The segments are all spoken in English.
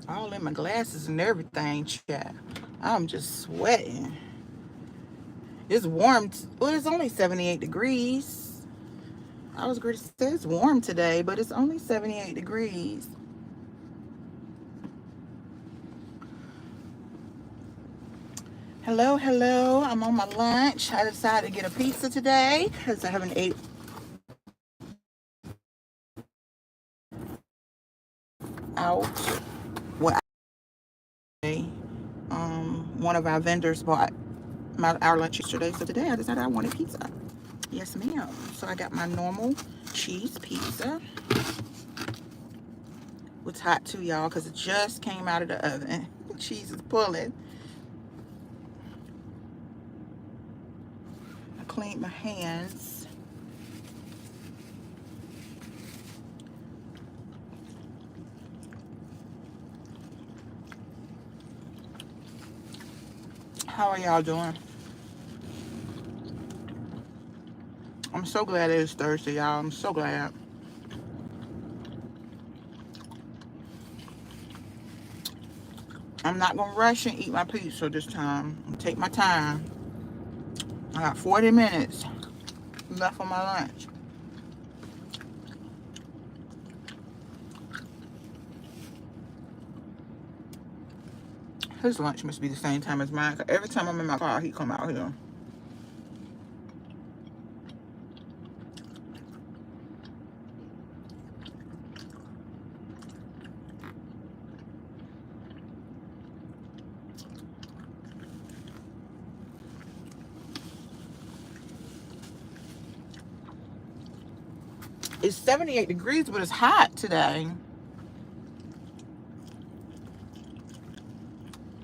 All in my glasses and everything, chat. I'm just sweating. It's warm. Well, it's only 78 degrees. I was going to say it's warm today, but it's only 78 degrees. Hello, hello. I'm on my lunch. I decided to get a pizza today because I haven't ate out. Well, one of our vendors bought our lunch yesterday, so today I decided I wanted pizza. Yes, ma'am. So I got my normal cheese pizza. It's hot too, y'all, because it just came out of the oven. Cheese is pulling. I cleaned my hands. How are y'all doing? I'm so glad it is Thursday, y'all. I'm so glad. I'm not going to rush and eat my pizza this time. I'm going to take my time. I got 40 minutes left on my lunch. His lunch must be the same time as mine. 'Cause every time I'm in my car, he come out here. It's 78 degrees, but it's hot today.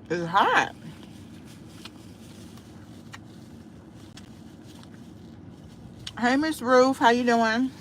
It's hot. Hey, Miss Ruth, how you doing?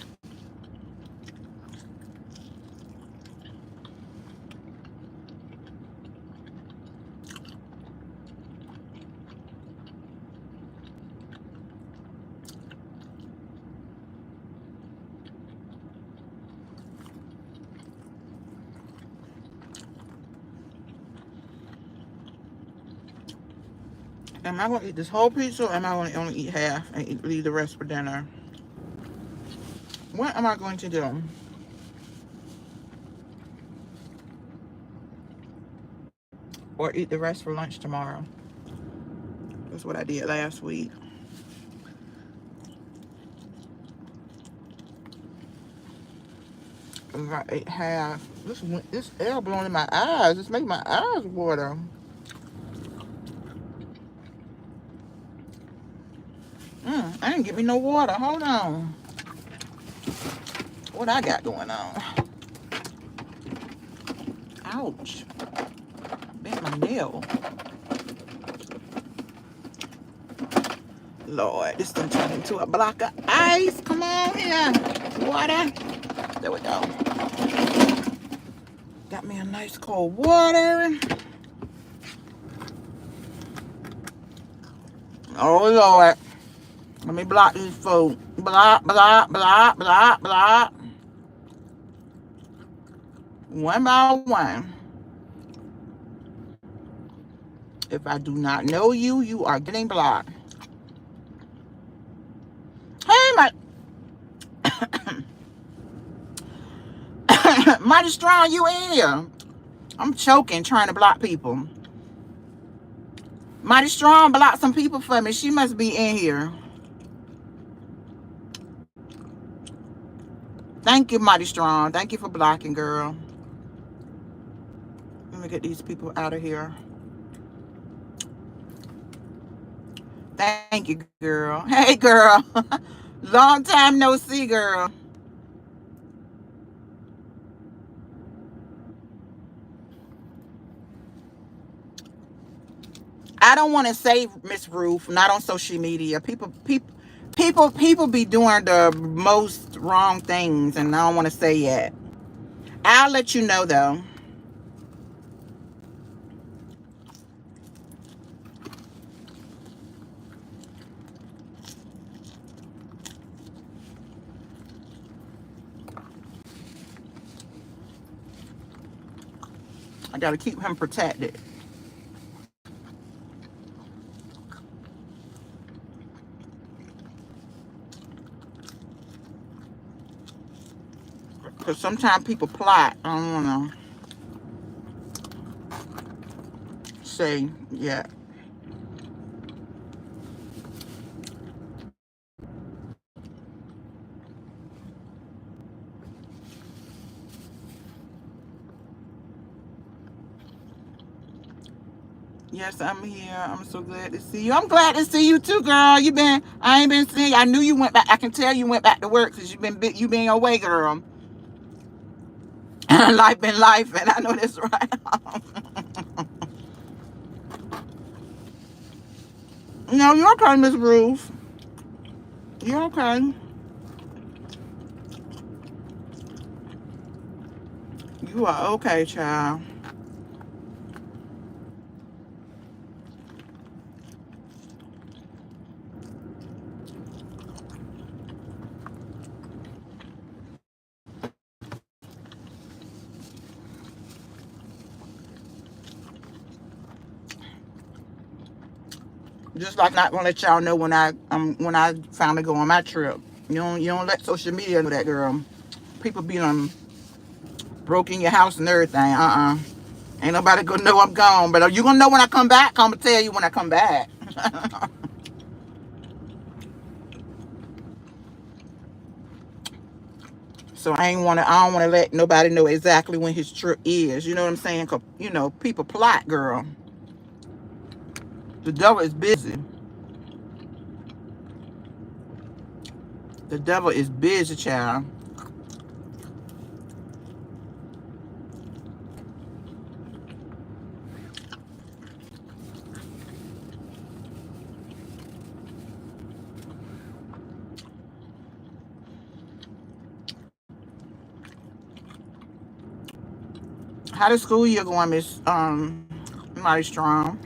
Am I going to eat this whole pizza, or am I going to only eat half and leave the rest for dinner? What am I going to do? Or eat the rest for lunch tomorrow? That's what I did last week. I ate half. This air blowing in my eyes. It's making my eyes water. I didn't get me no water. Hold on. What I got going on? Ouch. Bit my nail. Lord, this done turned into a block of ice. Come on here. Water. There we go. Got me a nice cold water. Oh, Lord. Let me block these food. Block, block, block, block, block. One by one. If I do not know you, you are getting blocked. Hey, Mighty Strong, you in here. I'm choking trying to block people. Mighty Strong blocked some people for me. She must be in here. Thank you, Mighty Strong. Thank you for blocking, girl. Let me get these people out of here. Thank you, girl. Hey, girl. Long time no see, girl. I don't want to say Miss Ruth, not on social media. People be doing the most wrong things, and I don't want to say yet. I'll let you know though. I gotta keep him protected. Because sometimes people plot. I don't wanna say, yeah. Yes, I'm here. I'm so glad to see you. I'm glad to see you too, girl. I ain't been seeing you. I knew you went back. I can tell you went back to work because you been away, girl. Life been life, and I know that's right. No, you're okay, Miss Ruth. You're okay. You are okay, child. Just like not gonna let y'all know when I finally go on my trip. You don't let social media know that, girl. People be broke in your house and everything. Ain't nobody gonna know I'm gone. But are you gonna know when I come back? I'm gonna tell you when I come back. So I don't wanna let nobody know exactly when his trip is. You know what I'm saying? 'Cause, people plot, girl. The devil is busy. The devil is busy, child. How the school year going, Miss Mighty Strong?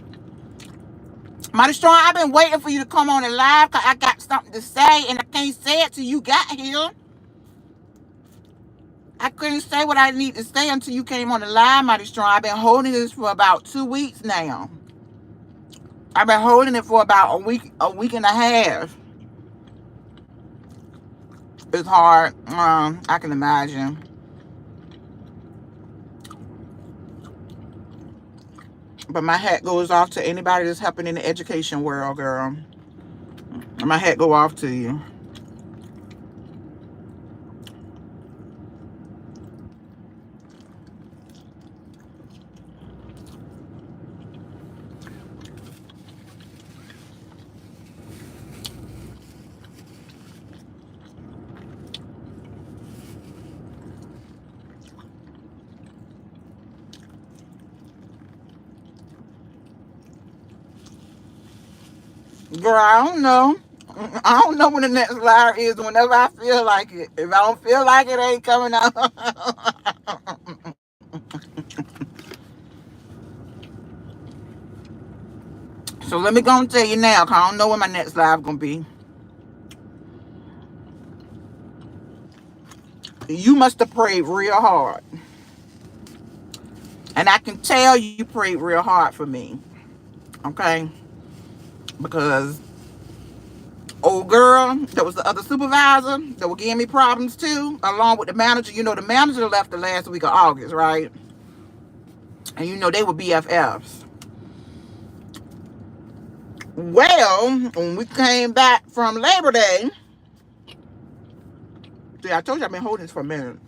Mighty Strong, I've been waiting for you to come on the live because I got something to say and I can't say it till you got here. I couldn't say what I need to say until you came on the live, Mighty Strong. I've been holding this for about 2 weeks now. I've been holding it for about a week and a half. It's hard. I can imagine. But my hat goes off to anybody that's helping in the education world, girl. My hat go off to you. Girl, I don't know. I don't know when the next live is. Whenever I feel like it. If I don't feel like it, ain't coming out. So let me go and tell you now, cause I don't know when my next live gonna be. You must have prayed real hard, and I can tell you prayed real hard for me. Okay, because old girl that was the other supervisor that was giving me problems too, along with the manager. The manager left the last week of August, right? And they were BFFs. Well, when we came back from Labor Day, see, I told you I've been holding this for a minute.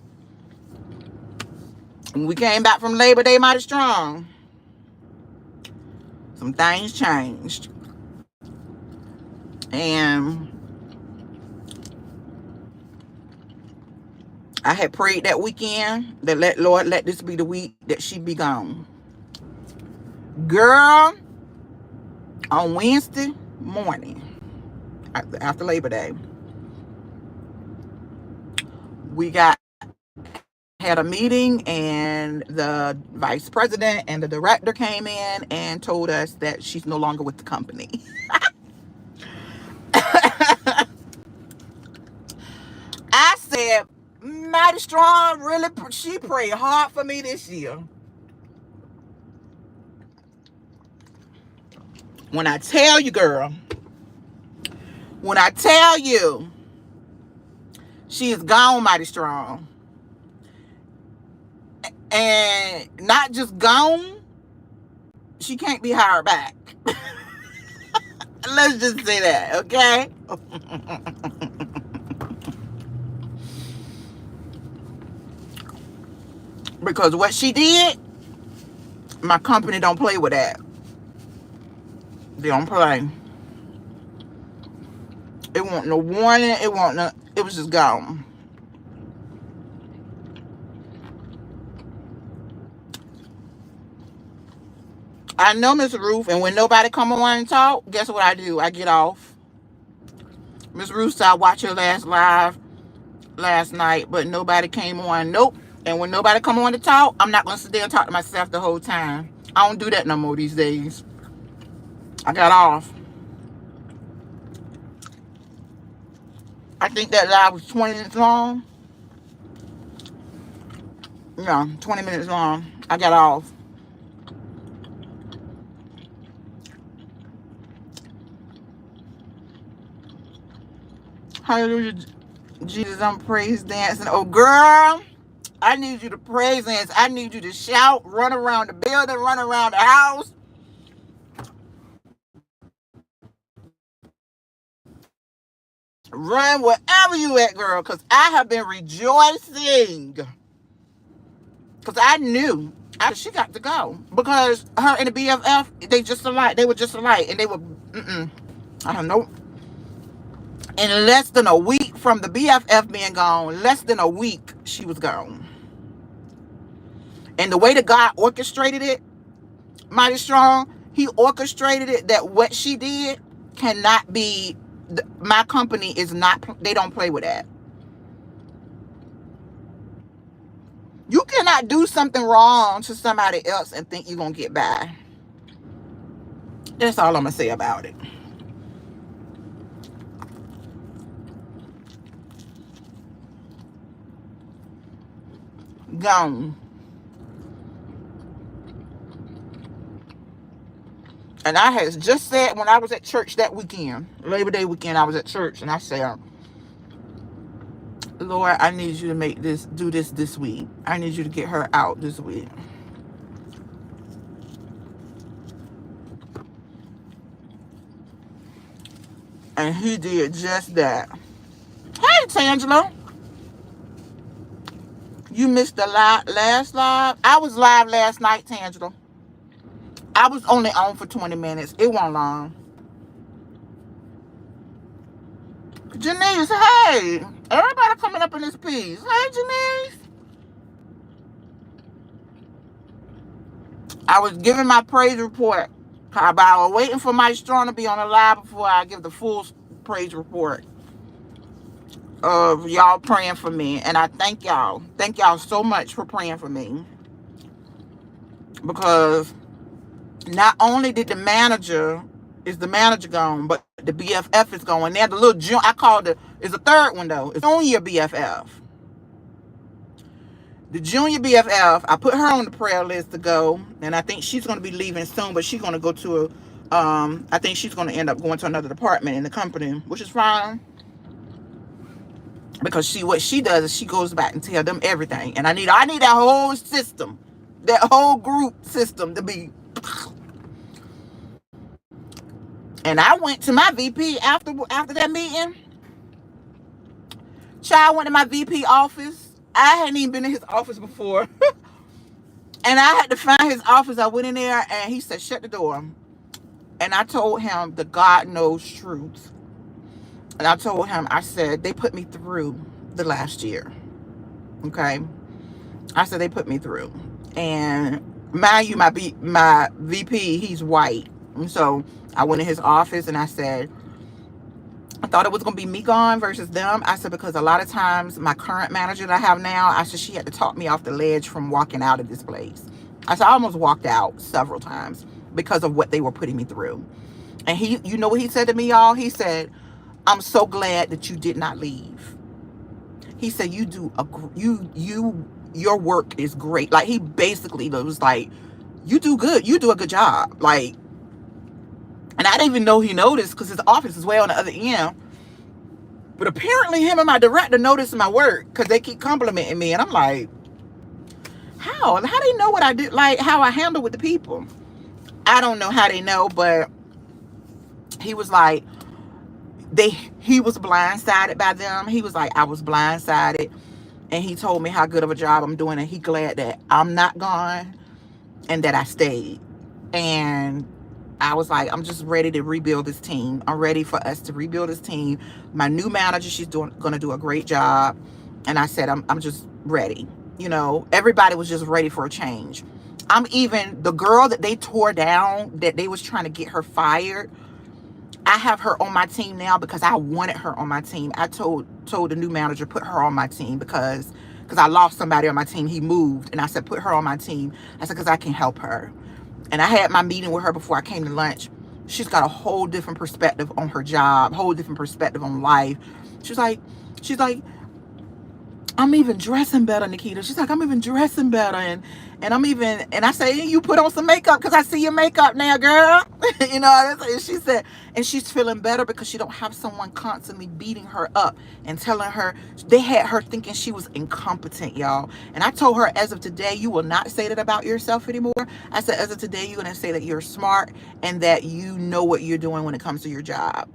When we came back from Labor Day mighty strong, some things changed. And I had prayed that weekend that Lord, let this be the week that she be gone. Girl, on Wednesday morning, after Labor Day, we had a meeting, and the vice president and the director came in and told us that she's no longer with the company. I said, mighty strong, really, she prayed hard for me this year. When I tell you, girl, when I tell you, she is gone mighty strong. And not just gone, she can't be hired back. Let's just say that, okay? Because what she did, my company don't play with that. They don't play. It wasn't no warning. It was just gone. I know Miss Ruth, and when nobody come on and talk, guess what I do? I get off. Miss Ruth said I watched her last live last night, but nobody came on. Nope. And when nobody come on to talk, I'm not going to sit there and talk to myself the whole time. I don't do that no more these days. I got off. I think that live was 20 minutes long. Yeah, 20 minutes long. I got off. Hallelujah, Jesus, I'm praise dancing. Oh, girl, I need you to praise dance. I need you to shout, run around the building, run around the house. Run wherever you at, girl, because I have been rejoicing. Because I knew she got to go. Because her and the BFF, they just alike. They were just alike. And they were, I don't know. In less than a week from the BFF being gone, less than a week, she was gone. And the way that God orchestrated it, mighty strong, he orchestrated it that what she did cannot be, my company is not, they don't play with that. You cannot do something wrong to somebody else and think you're going to get by. That's all I'm going to say about it. Gone. And I had just said when I was at church that weekend, Labor Day weekend, I was at church and I said, Lord, I need you to do this week. I need you to get her out this week. And he did just that. Hey, Tangela. You missed the last live. I was live last night, Tangela. I was only on for 20 minutes. It wasn't long. Janice, hey. Everybody coming up in this piece. Hey, Janice. I was giving my praise report. I was waiting for my strong to be on the live before I give the full praise report of y'all praying for me. And I thank y'all. Thank y'all so much for praying for me. Because not only did the manager gone, but the BFF is going. They're the little, I called it, it's a third one though. It's junior BFF. The junior BFF, I put her on the prayer list to go. And I think she's going to be leaving soon, but she's going to go to I think she's going to end up going to another department in the company, which is fine. Because what she does is she goes back and tell them everything. And I need that whole system, that whole group system to be. And I went to my VP after that meeting. Child, went to my VP office. I hadn't even been in his office before. And I had to find his office. I went in there and he said, shut the door. And I told him the God knows truth. And I told him, I said, they put me through the last year. Okay. I said, they put me through. And mind you, my VP, he's white. And so I went in his office and I said, I thought it was going to be me gone versus them. I said, because a lot of times my current manager that I have now, I said, she had to talk me off the ledge from walking out of this place. I said, I almost walked out several times because of what they were putting me through. And he, you know what he said to me, y'all? He said, I'm so glad that you did not leave. He said, your work is great. Like, he basically was like, you do good. You do a good job. Like, And I didn't even know he noticed because his office is way on the other end. But apparently him and my director noticed my work because they keep complimenting me. And I'm like, how? How they know what I do, like how I handle with the people? I don't know how they know, but he was like, he was blindsided by them. He was like, I was blindsided. And he told me how good of a job I'm doing. And he glad that I'm not gone and that I stayed. And I was like, I'm just ready to rebuild this team. I'm ready for us to rebuild this team. My new manager, she's gonna do a great job. And I said, I'm just ready. You know, everybody was just ready for a change. I'm even, the girl that they tore down, that they was trying to get her fired, I have her on my team now because I wanted her on my team. I told the new manager, put her on my team because I lost somebody on my team. He moved, and I said, put her on my team. I said, because I can help her. And I had my meeting with her before I came to lunch. She's got a whole different perspective on her job, whole different perspective on life. She's like, I'm even dressing better, Nikita. She's like, I'm even dressing better. And I'm even, and I say, you put on some makeup because I see your makeup now, girl. You know, and she said, and she's feeling better because she don't have someone constantly beating her up and telling her, they had her thinking she was incompetent, y'all. And I told her, as of today, you will not say that about yourself anymore. I said, as of today, you're going to say that you're smart and that you know what you're doing when it comes to your job.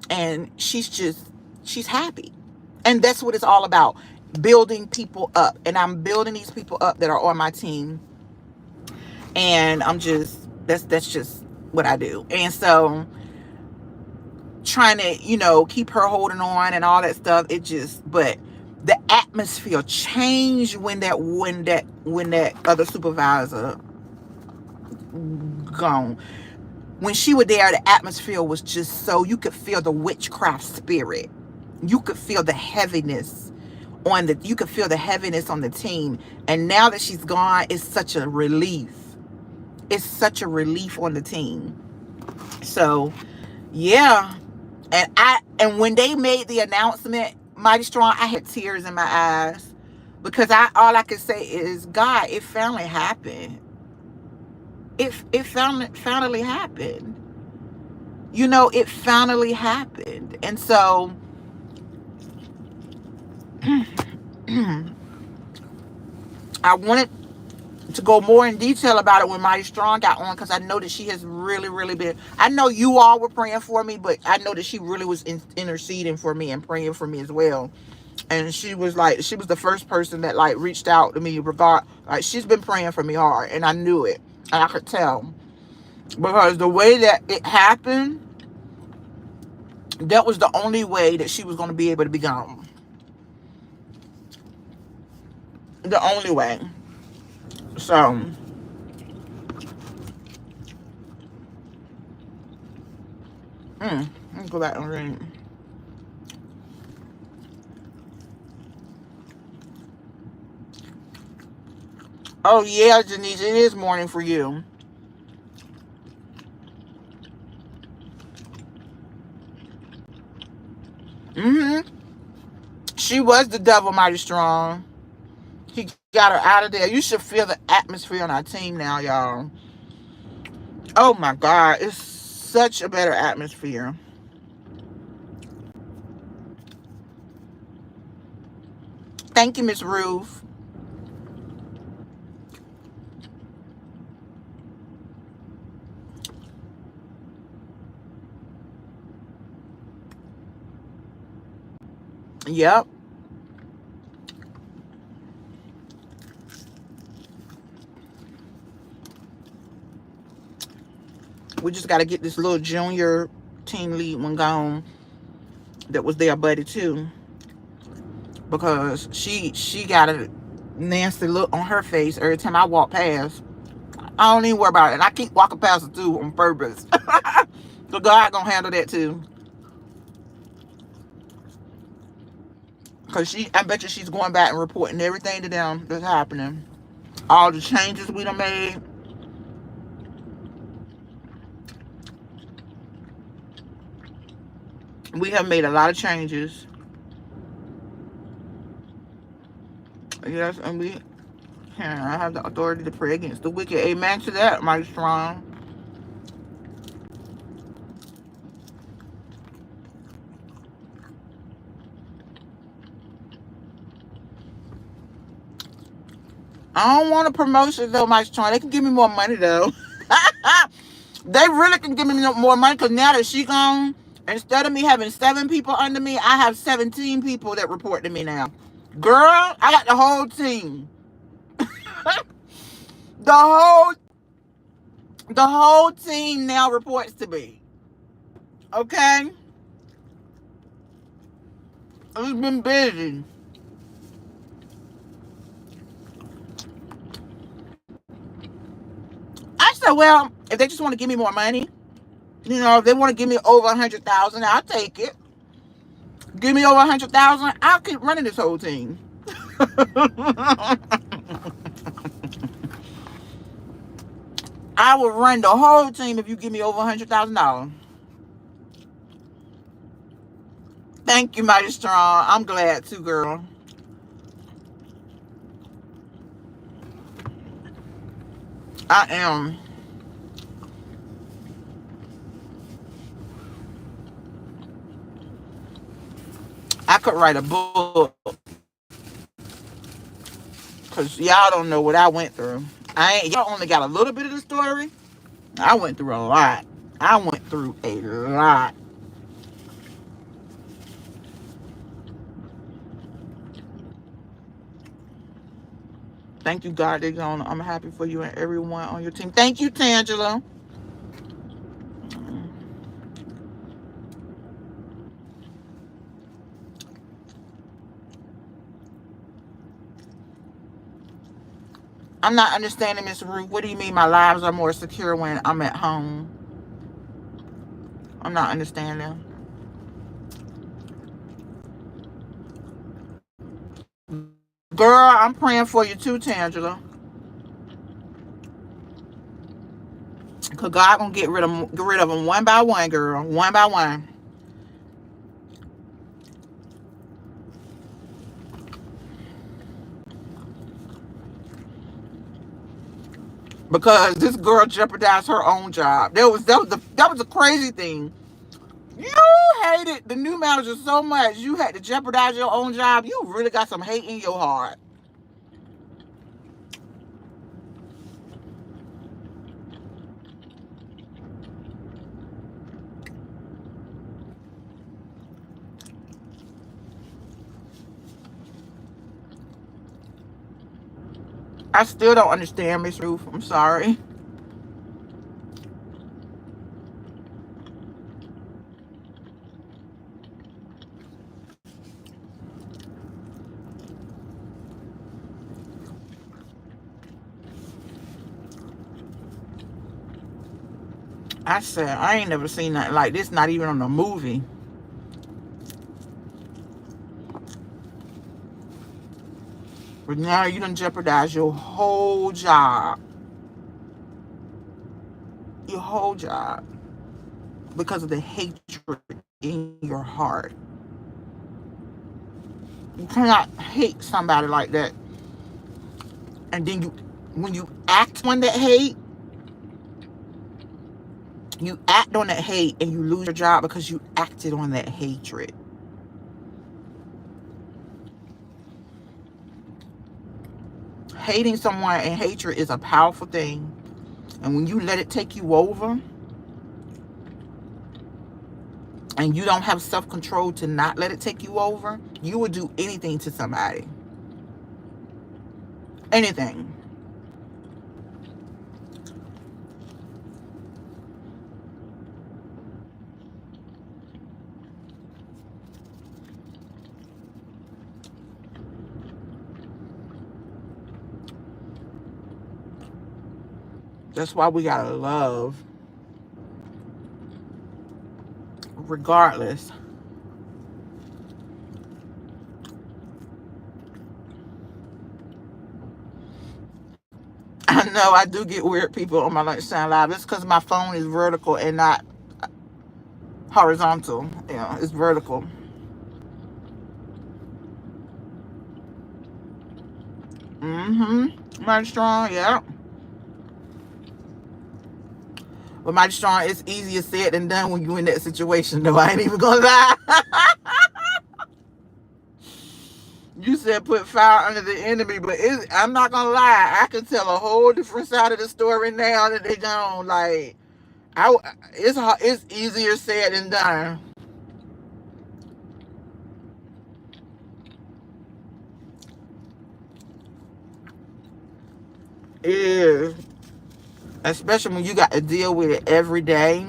And she's happy. And that's what it's all about. Building people up. And I'm building these people up that are on my team. And I'm just, that's just what I do. And so trying to, you know, keep her holding on and all that stuff, it just, but the atmosphere changed when that other supervisor gone. When she was there, the atmosphere was just so, you could feel the witchcraft spirit. You could feel the heaviness you could feel the heaviness on the team. And now that she's gone, it's such a relief. It's such a relief on the team. So, yeah. And when they made the announcement, Mighty Strong, I had tears in my eyes because all I could say is, God, it finally happened. It finally happened. You know, it finally happened. And so I wanted to go more in detail about it when Mighty Strong got on, because I know that she has really, really been, I know you all were praying for me, but I know that she really was interceding for me and praying for me as well. And she was the first person that like reached out to me like she's been praying for me hard, and I knew it, and I could tell, because the way that it happened, that was the only way that she was going to be able to be gone. The only way. So let me go back and read. Oh yeah, Denise, it is morning for you. She was the devil, Mighty Strong. He got her out of there. You should feel the atmosphere on our team now, y'all. Oh my God, it's such a better atmosphere. Thank you, Miss Ruth. Yep. We just got to get this little junior team lead one gone that was their buddy too, because she got a nasty look on her face every time I walk past. I don't even worry about it. And I keep walking past her too on purpose. So God gonna handle that too. Because I bet you she's going back and reporting everything to them that's happening. All the changes we done made. We have made a lot of changes. Yes, and I have the authority to pray against the wicked. Amen to that, Mighty Strong. I don't want a promotion though, my strong. They can give me more money though. They really can give me more money because now that she gone, instead of me having 7 people under me, I have 17 people that report to me now. Girl, I got the whole team. the whole the whole team now reports to me. Okay? It's been busy. I said, well, if they just want to give me more money, if they want to give me over 100,000, I'll take it. Give me over 100,000, I'll keep running this whole team. I will run the whole team if you give me over $100,000. Thank you, Mighty Strong. I'm glad too, girl. I am. I could write a book because y'all don't know what I went through. Y'all only got a little bit of the story. I went through a lot. I went through a lot. Thank you, God. I'm happy for you and everyone on your team. Thank you, Tangela. I'm not understanding, Miss Ruth. What do you mean my lives are more secure when I'm at home? I'm not understanding. Girl, I'm praying for you too, Tangela. Cause God gonna get rid of them one by one, girl. One by one. Because this girl jeopardized her own job. That was a crazy thing. You hated the new manager so much you had to jeopardize your own job. You really got some hate in your heart. I still don't understand, Miss Ruth. I'm sorry. I said, I ain't never seen nothing like this, not even on a movie. But now you done jeopardize your whole job. Your whole job. Because of the hatred in your heart. You cannot hate somebody like that. And then when you act on that hate, you act on that hate and you lose your job because you acted on that hatred. Hating someone and hatred is a powerful thing. And when you let it take you over and you don't have self-control to not let it take you over, you will do anything to somebody. Anything. That's why we gotta love regardless. I know I do get weird people on my Lunchtime Live. It's because my phone is vertical and not horizontal. Yeah, it's vertical. Mighty Strong, yeah. But Mighty Strong, it's easier said than done when you're in that situation, though. I ain't even gonna lie. You said put fire under the enemy, but I'm not gonna lie. I can tell a whole different side of the story now that they don't like. It's easier said than done. It is, especially when you got to deal with it every day.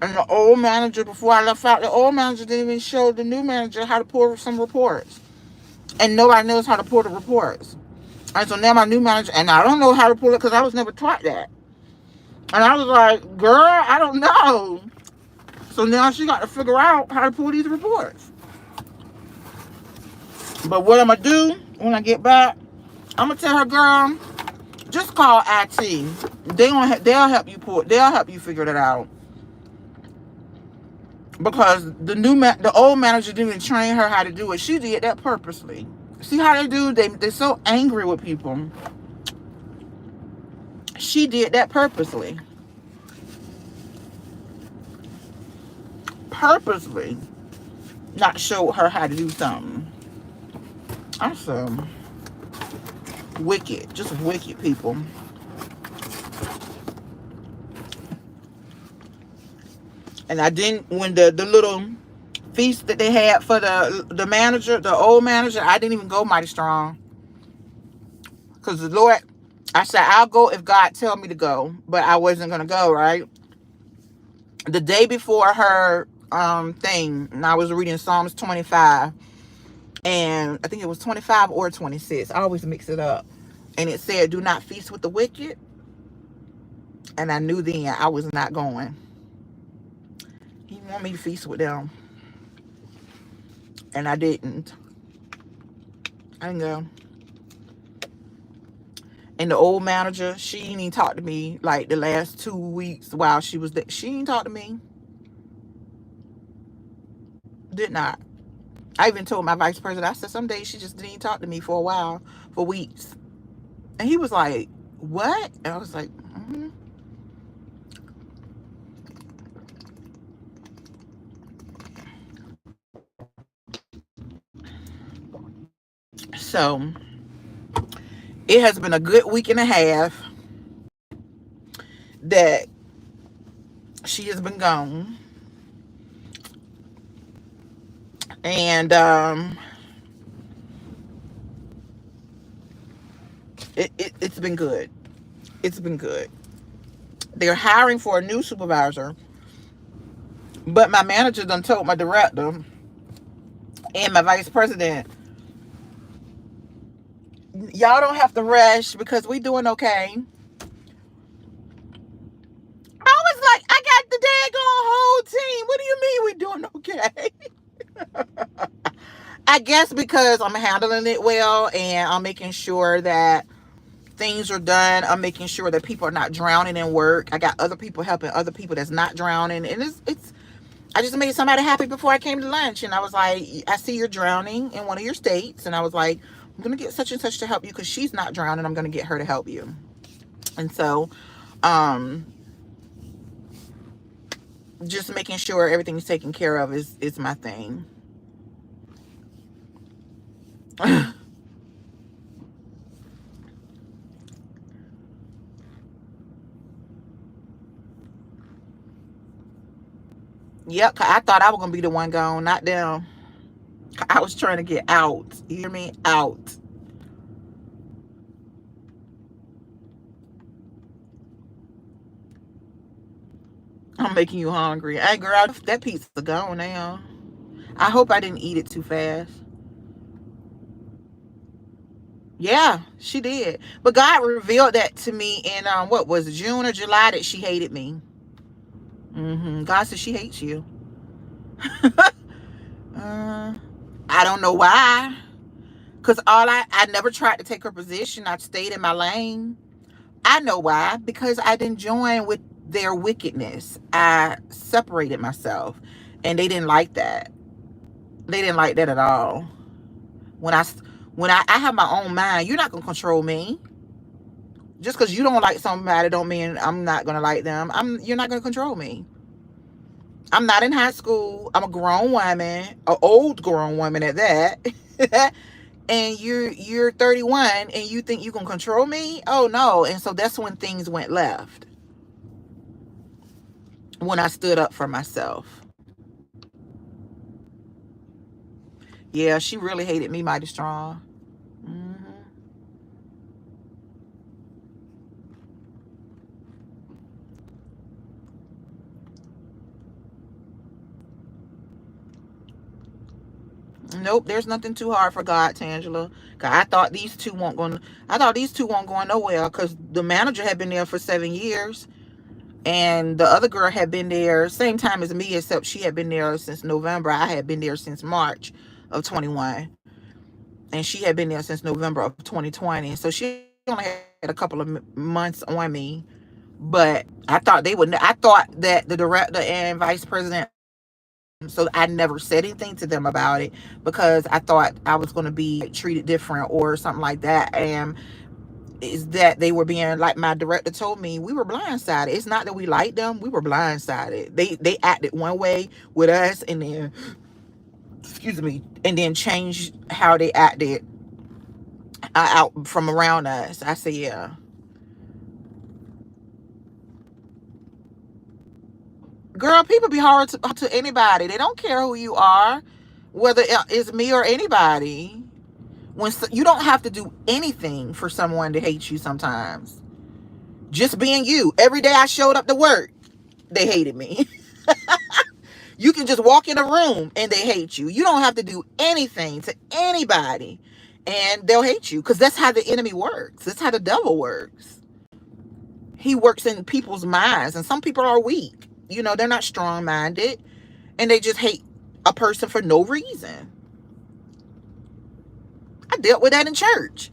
And the old manager, before I left out, the old manager didn't even show the new manager how to pull some reports. And nobody knows how to pull the reports. And so now my new manager, and I don't know how to pull it because I was never taught that. And I was like, girl, I don't know. So now she got to figure out how to pull these reports. But what I'm going to do when I get back, I'm going to tell her, girl, just call IT. They'll help you they'll help you figure that out. Because the old manager didn't even train her how to do it. She did that purposely. See how they do? They're so angry with people. She did that purposely. Purposely not show her how to do something. I'm so wicked. Just wicked people. And I didn't, when the little feast that they had for the manager, the old manager, I didn't even go mighty strong. Because the Lord, I said, I'll go if God tell me to go. But I wasn't going to go, right? The day before her thing, and I was reading Psalms 25. And I think it was 25 or 26. I always mix it up. And it said, do not feast with the wicked. And I knew then I was not going. He wanted me to feast with them. And I didn't. I didn't go. And the old manager, she didn't even talk to me like the last 2 weeks while she was there. She didn't talk to me. Did not. I even told my vice president, I said, some days she just didn't even talk to me for a while, for weeks. And he was like, what? And I was like, mm-hmm. So it has been a good week and a half that she has been gone. And it's been good. It's been good. They're hiring for a new supervisor, but my manager done told my director and my vice president, y'all don't have to rush because we doing okay. I was like, I got the daggone whole team. What do you mean we doing okay? I guess because I'm handling it well and I'm making sure that things are done. I'm making sure that people are not drowning in work. I got other people helping other people that's not drowning. And it's I just made somebody happy before I came to lunch. And I was like, I see you're drowning in one of your states. And I was like, I'm going to get such and such to help you because she's not drowning. I'm going to get her to help you. And so, just making sure everything's taken care of is my thing. Yep, I thought I was going to be the one gone, not them. I was trying to get out. You hear me? Out. I'm making you hungry. Hey, girl, that pizza gone now. I hope I didn't eat it too fast. Yeah, she did. But God revealed that to me in, what was it, June or July, that she hated me. God said she hates you. I don't know why. Because I never tried to take her position. I stayed in my lane. I know why. Because I didn't join with their wickedness. I separated myself. And they didn't like that. They didn't like that at all. When When I have my own mind, you're not going to control me. Just because you don't like somebody don't mean I'm not going to like them. You're not going to control me. I'm not in high school. I'm a grown woman, an old grown woman at that. And you're 31 and you think you can control me? Oh no. And so that's when things went left. When I stood up for myself. Yeah, she really hated me mighty strong. Nope, there's nothing too hard for God, Tangela. Cause I thought these two weren't going nowhere. Cause the manager had been there for 7 years, and the other girl had been there same time as me, except she had been there since November. I had been there since March of 21, and she had been there since November of 2020. So she only had a couple of months on me. But I thought they would. I thought that the director and vice president. So I never said anything to them about it because I thought I was going to be treated different or something like that. And is that they were being, like my director told me, we were blindsided. It's not that we liked them, we were blindsided. They acted one way with us, and then, excuse me, and then changed how they acted out from around us. I said, yeah. Girl, people be hard to anybody. They don't care who you are, whether it's me or anybody. You don't have to do anything for someone to hate you sometimes. Just being you. Every day I showed up to work, they hated me. You can just walk in a room and they hate you. You don't have to do anything to anybody and they'll hate you, because that's how the enemy works. That's how the devil works. He works in people's minds, and some people are weak. They're not strong-minded, and they just hate a person for no reason. I dealt with that in church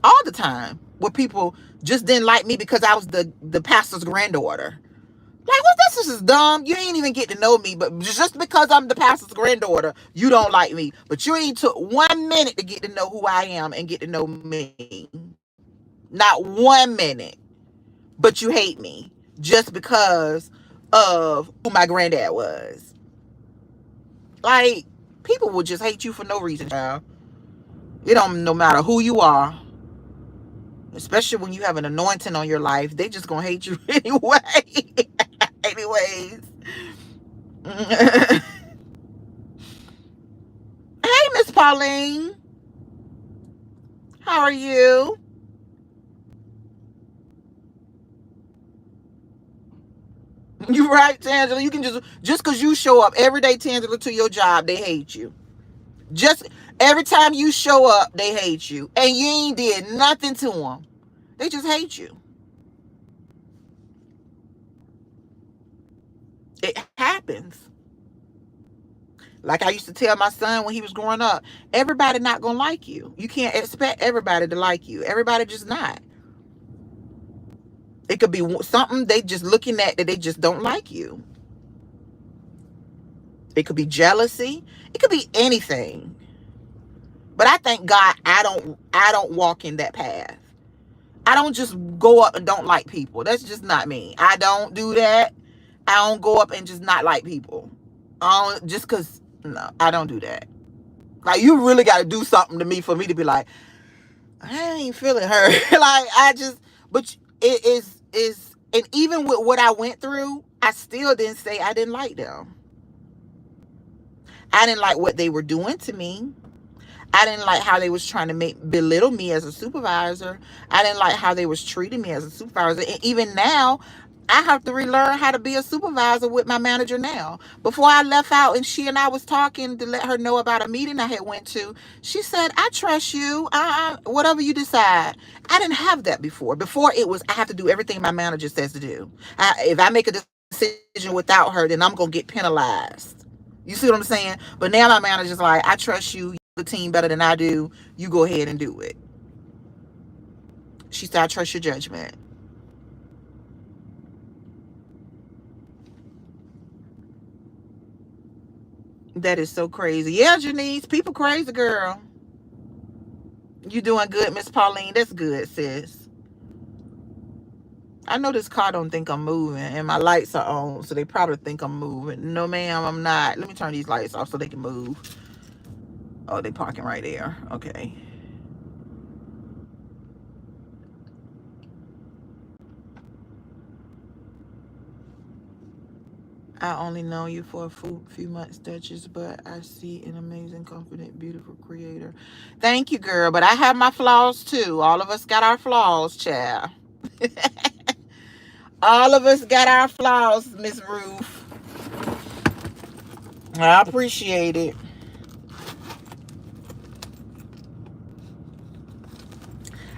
all the time, where people just didn't like me because I was the pastor's granddaughter. Like, what? This is dumb. You ain't even get to know me, but just because I'm the pastor's granddaughter, you don't like me. But you ain't took 1 minute to get to know who I am and get to know me. Not 1 minute. But you hate me just because of who my granddad was. Like, people will just hate you for no reason, child. It don't, no matter who you are. Especially when you have an anointing on your life, they just gonna hate you anyway. Anyways. Hey, Miss Pauline. How are you? You right, Tangela. You can just because you show up every day, Tangela, to your job, they hate you. Just every time you show up, they hate you. And you ain't did nothing to them. They just hate you. It happens. Like I used to tell my son when he was growing up, everybody not going to like you. You can't expect everybody to like you. Everybody just not. It could be something they just looking at that they just don't like you. It could be jealousy. It could be anything. But I thank God I don't walk in that path. I don't just go up and don't like people. That's just not me. I don't do that. I don't go up and just not like people. I don't, just because, no, I don't do that. Like, you really got to do something to me for me to be like, I ain't feeling her. Like, but it is, and even with what I went through, I still didn't say I didn't like them. I didn't like what they were doing to me. I didn't like how they was trying to belittle me as a supervisor. I didn't like how they was treating me as a supervisor. And even now, I have to relearn how to be a supervisor with my manager now. Before I left out and she and I was talking to let her know about a meeting I had went to, she said, I trust you. Whatever you decide. I didn't have that before. Before it was, I have to do everything my manager says to do. If I make a decision without her, then I'm going to get penalized. You see what I'm saying? But now my manager's like, I trust you. The team better than I do. You go ahead and do it. She said, I trust your judgment. That is so crazy. Yeah, Janice, people crazy, girl. You doing good, Miss Pauline? That's good, sis. I know this car don't think I'm moving, and my lights are on, so they probably think I'm moving. No, ma'am, I'm not. Let me turn these lights off so they can move. Oh, they parking right there. Okay. I only know you for a few months, Dutchess, but I see an amazing, confident, beautiful creator. Thank you, girl. But I have my flaws too. All of us got our flaws, child. All of us got our flaws, Miss Ruth. I appreciate it.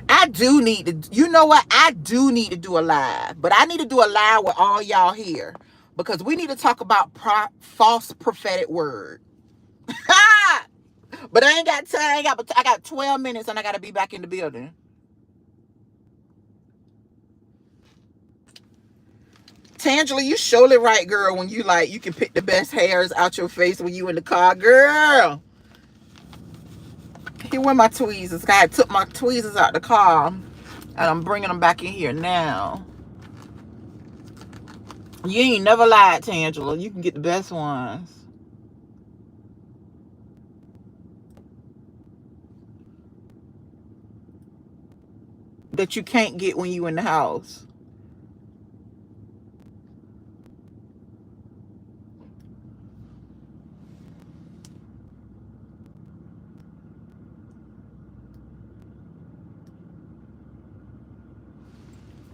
I do need to, you know what? I do need to do a live, but I need to do a live with all y'all here because we need to talk about false prophetic word. But I ain't got time. I got 12 minutes and I got to be back in the building. Tangela, you surely right, girl, when you like, you can pick the best hairs out your face when you in the car. Girl. Here were my tweezers. I took my tweezers out the car and I'm bringing them back in here now. You ain't never lied, Tangela. You can get the best ones. That you can't get when you in the house.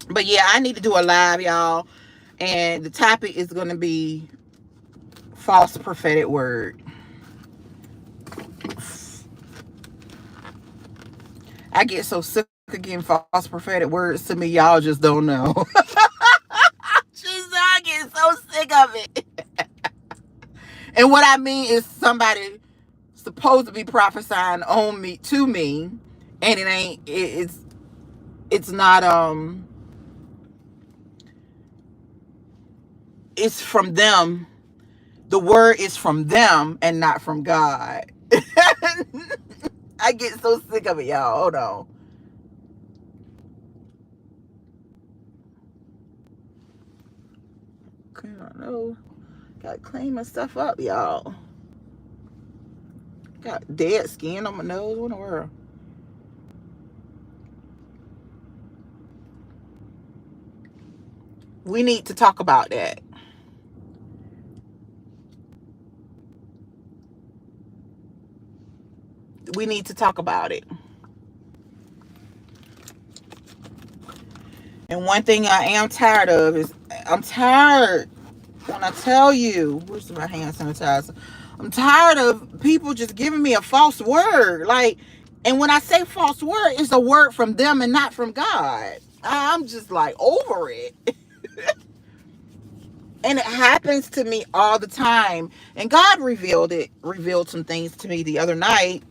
But yeah, I need to do a live, y'all. And the topic is going to be false prophetic word. I get so sick of getting false prophetic words to me, y'all just don't know. I get so sick of it. And what I mean is somebody supposed to be prophesying on me, to me, and it ain't, it's not, it's from them. The word is from them and not from God. I get so sick of it, y'all. Hold on. I don't know. Gotta clean my stuff up, y'all. Got dead skin on my nose. What in the world? We need to talk about that. We need to talk about it. And one thing I am tired of is I'm tired when I tell you, where's my hand sanitizer? I'm tired of people just giving me a false word. Like, and when I say false word, it's a word from them and not from God. I'm just like over it. And it happens to me all the time. And God revealed some things to me the other night,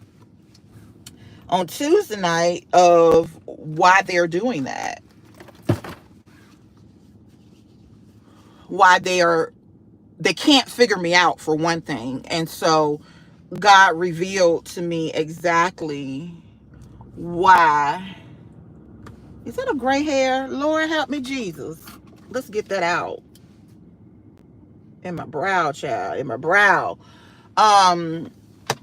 on Tuesday night, of why they're doing that. Why they can't figure me out, for one thing. And so God revealed to me exactly why. Is that a gray hair? Lord help me, Jesus. Let's get that out. In my brow, child. In my brow.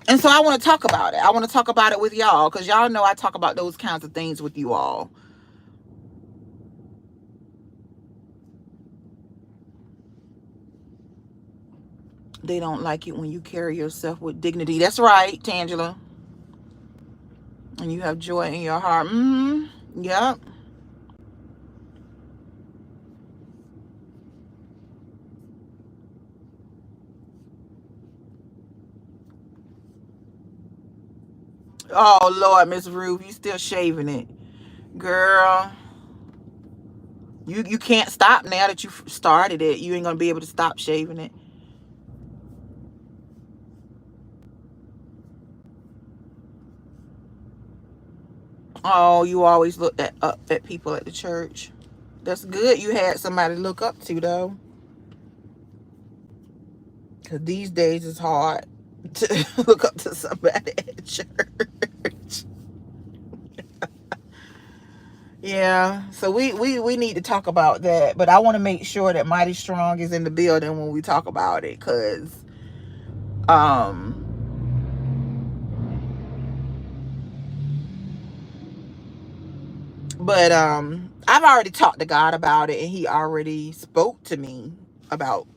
And so I want to talk about it. I want to talk about it with y'all, because y'all know I talk about those kinds of things with you all. They don't like it when you carry yourself with dignity. That's right, Tangela. And you have joy in your heart. Yep. Oh, Lord, Miss Ruth, you still shaving it. Girl, you can't stop now that you started it. You ain't going to be able to stop shaving it. Oh, you always looked up at people at the church. That's good you had somebody to look up to, though. Because these days it's hard to look up to somebody at church. Yeah, so we need to talk about that, but I want to make sure that Mighty Strong is in the building when we talk about it, because um but I've already talked to God about it, and he already spoke to me about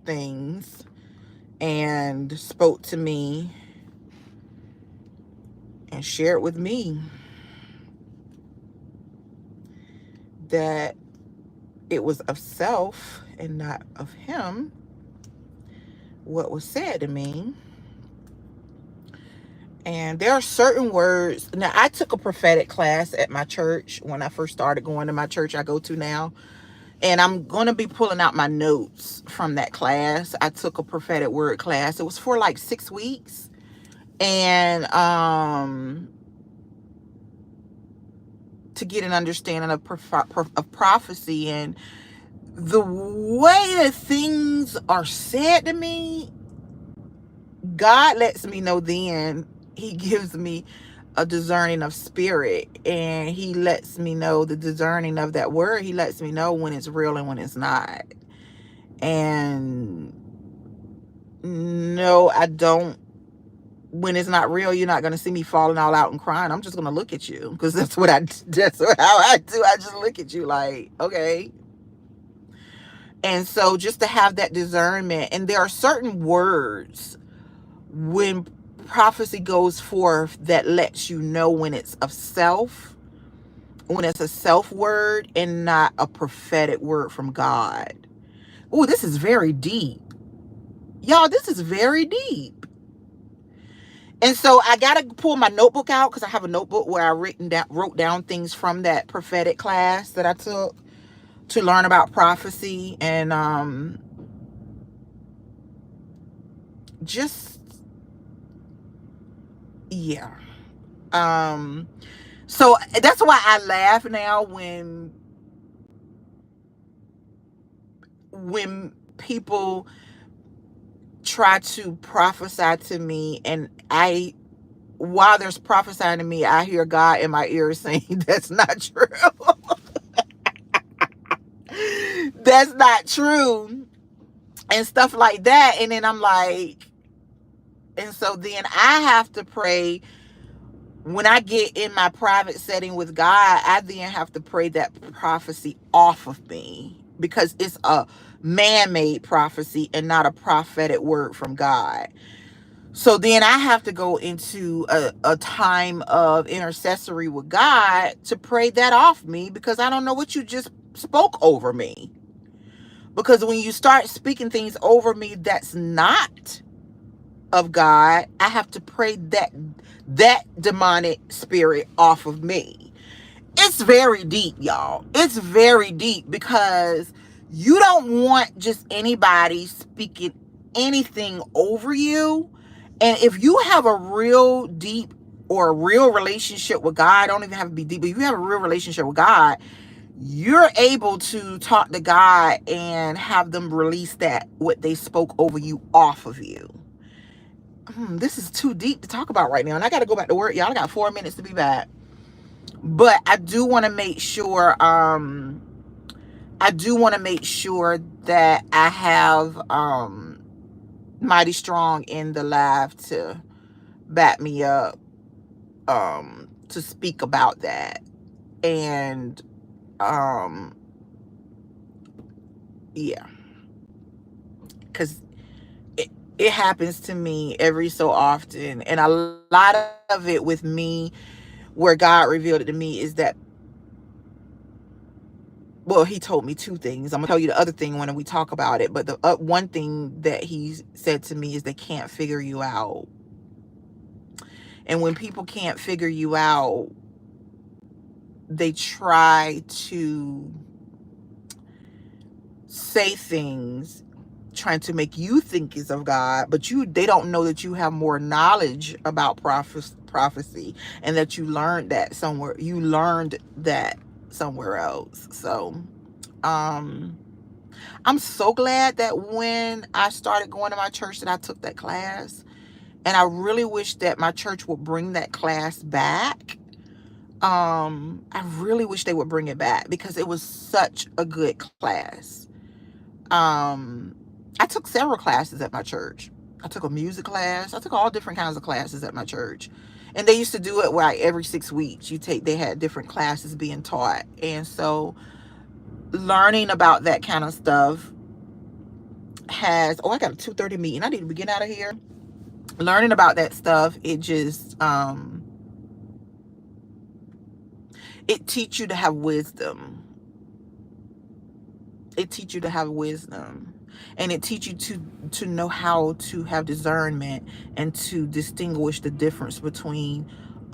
things, and spoke to me and shared with me that it was of self and not of him what was said to me. And there are certain words. Now, I took a prophetic class at my church when I first started going to my church I go to now. And I'm going to be pulling out my notes from that class. I took a prophetic word class. It was for like 6 weeks. And to get an understanding of prophecy, and the way that things are said to me, God lets me know then. He gives me a discerning of spirit, and he lets me know the discerning of that word. He lets me know when it's real and when it's not. And no, I don't. When it's not real, you're not going to see me falling all out and crying. I'm just going to look at you, because that's how I do. I just look at you like, okay. And so just to have that discernment, and there are certain words when prophecy goes forth that lets you know when it's of self, when it's a self word and not a prophetic word from God. Oh, this is very deep. Y'all, this is very deep. And so I got to pull my notebook out, because I have a notebook where I wrote down things from that prophetic class that I took to learn about prophecy. And just, yeah. So that's why I laugh now when people try to prophesy to me, and while there's prophesying to me, I hear God in my ears saying, that's not true. That's not true. And stuff like that. And then I'm like, and so then I have to pray. When I get in my private setting with God, I then have to pray that prophecy off of me, because it's a man-made prophecy and not a prophetic word from God. So then I have to go into a time of intercessory with God to pray that off me, because I don't know what you just spoke over me. Because when you start speaking things over me that's not of God, I have to pray that demonic spirit off of me. It's very deep, y'all. It's very deep, because you don't want just anybody speaking anything over you. And if you have a real deep or a real relationship with God, don't even have to be deep, but if you have a real relationship with God, you're able to talk to God and have them release that, what they spoke over you, off of you. This is too deep to talk about right now, and I got to go back to work, y'all. I got 4 minutes to be back. But I do want to make sure that I have Mighty Strong in the live to back me up, to speak about that. And yeah, because it happens to me every so often, and a lot of it with me, where God revealed it to me, is that, well, he told me 2 things. I'm gonna tell you the other thing when we talk about it. But the one thing that he said to me is, they can't figure you out. And when people can't figure you out, they try to say things trying to make you think is of God, but they don't know that you have more knowledge about prophecy, and that you learned that somewhere else. So I'm so glad that when I started going to my church that I took that class, And I really wish that my church would bring that class back. I really wish they would bring it back because it was such a good class. I took several classes at my church. I took a music class. I took all different kinds of classes at my church. And they used to do it where every 6 weeks they had different classes being taught. And so learning about that kind of stuff I got a 2:30 meeting. I need to be getting out of here. Learning about that stuff, it just, it teaches you to have wisdom. It teaches you to have wisdom. And it teaches you to know how to have discernment and to distinguish the difference between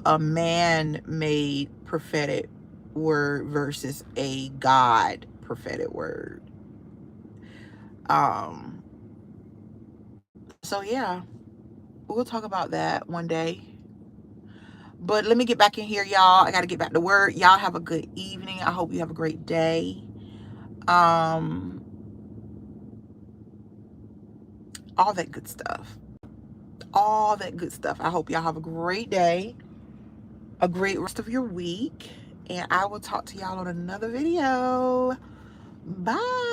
a man-made prophetic word versus a God prophetic word. So yeah, we'll talk about that one day. But let me get back in here, y'all. I got to get back to work. Y'all have a good evening. I hope you have a great day. All that good stuff. All that good stuff. I hope y'all have a great day, a great rest of your week, and I will talk to y'all on another video. Bye.